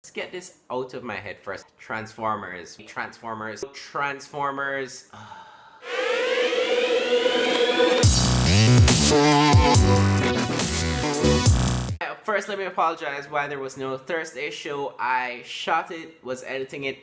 Let's get this out of my head first. Transformers. First, let me apologize why there was no Thursday show. I shot it, was editing it,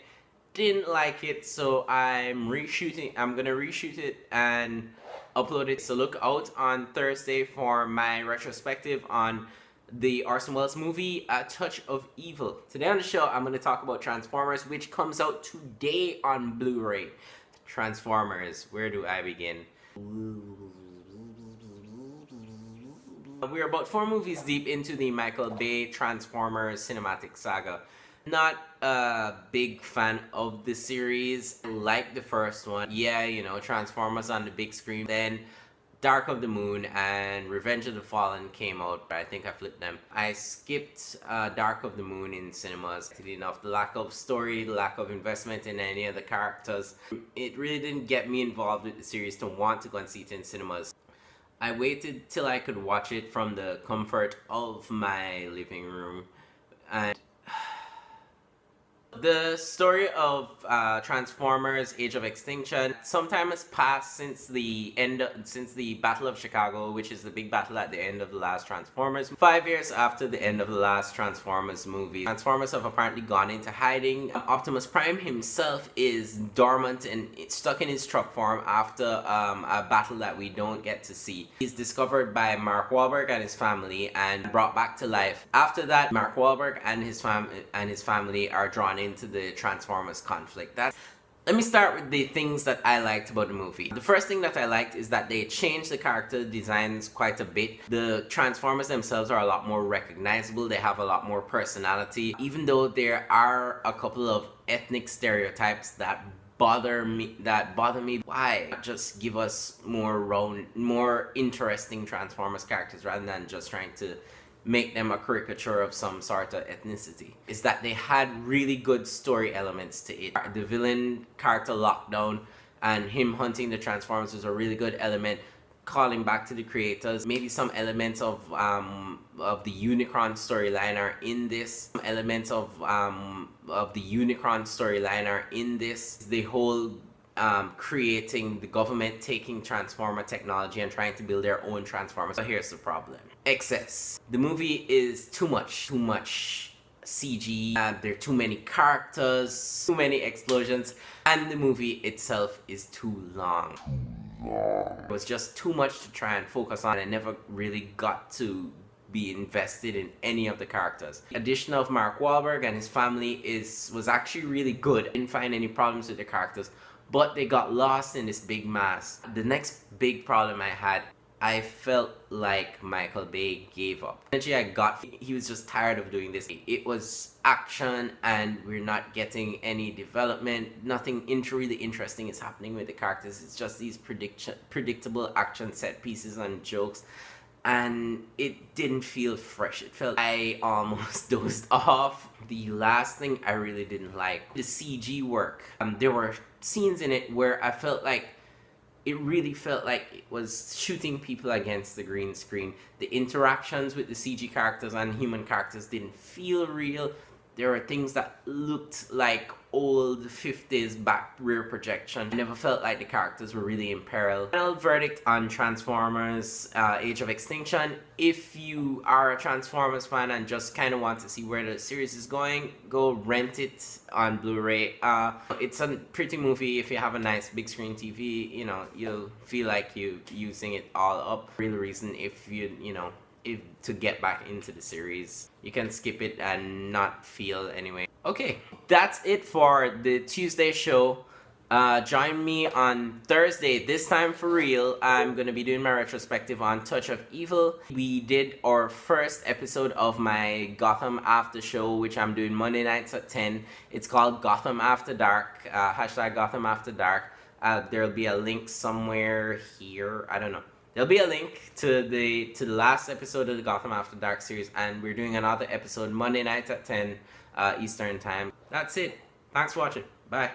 didn't like it, so I'm gonna reshoot it and upload it. So look out on Thursday for my retrospective on the Orson Welles movie, A Touch of Evil. Today on the show, I'm gonna talk about Transformers, which comes out today on Blu-ray. Transformers, where do I begin? We're about 4 movies deep into the Michael Bay Transformers cinematic saga. Not a big fan of the series. Like the first one. Yeah, you know, Transformers on the big screen. Then Dark of the Moon and Revenge of the Fallen came out. I think I flipped them. I skipped Dark of the Moon in cinemas. Enough. The lack of story, the lack of investment in any of the characters. It really didn't get me involved with the series to want to go and see it in cinemas. I waited till I could watch it from the comfort of my living room, and the story of Transformers: Age of Extinction. Some time has passed since the Battle of Chicago, which is the big battle at the end of the last Transformers. 5 years after the end of the last Transformers movie, Transformers have apparently gone into hiding. Optimus Prime himself is dormant and stuck in his truck form after a battle that we don't get to see. He's discovered by Mark Wahlberg and his family and brought back to life. After that, Mark Wahlberg and his family are drawn into the Transformers conflict. Let me start with the things that I liked about the movie. The first thing that I liked is that they changed the character designs quite a bit. The Transformers themselves are a lot more recognizable. They have a lot more personality. Even though there are a couple of ethnic stereotypes that bother me. Why just give us more interesting Transformers characters rather than just trying to make them a caricature of some sort of ethnicity? Is that they had really good story elements to it. The villain character Lockdown and him hunting the Transformers was a really good element, calling back to the creators. Maybe some elements of the Unicron storyline are in this. Some elements of the Unicron storyline are in this. The whole creating the government taking Transformer technology and trying to build their own Transformers. So here's the problem. Excess. The movie is too much CG. There are too many characters, too many explosions, and the movie itself is too long. It was just too much to try and focus on. I never really got to be invested in any of the characters. The addition of Mark Wahlberg and his family was actually really good. I didn't find any problems with the characters, but they got lost in this big mass. The next big problem I had, I felt like Michael Bay gave up. Energy I got, he was just tired of doing this. It was action and we're not getting any development. Nothing really interesting is happening with the characters. It's just these predictable action set pieces and jokes. And it didn't feel fresh. It felt I almost dozed off. The last thing I really didn't like, the CG work. There were scenes in it where I felt like it really felt like it was shooting people against the green screen. The interactions with the CG characters and human characters didn't feel real. There were things that looked like old 50s back rear projection. I never felt like the characters were really in peril. Final verdict on Transformers Age of Extinction. If you are a Transformers fan and just kind of want to see where the series is going, go rent it on Blu-ray. It's a pretty movie. If you have a nice big screen TV, you know, you'll feel like you're using it all up. Real reason if to get back into the series. You can skip it and not feel anyway. Okay, that's it for the Tuesday show. Join me on Thursday, this time for real. I'm gonna be doing my retrospective on Touch of Evil. We did our first episode of my Gotham After show, which I'm doing Monday nights at 10. It's called Gotham After Dark, hashtag Gotham After Dark. There'll be a link somewhere here, I don't know. There'll be a link to the last episode of the Gotham After Dark series, and we're doing another episode Monday nights at 10 Eastern time. That's it. Thanks for watching. Bye.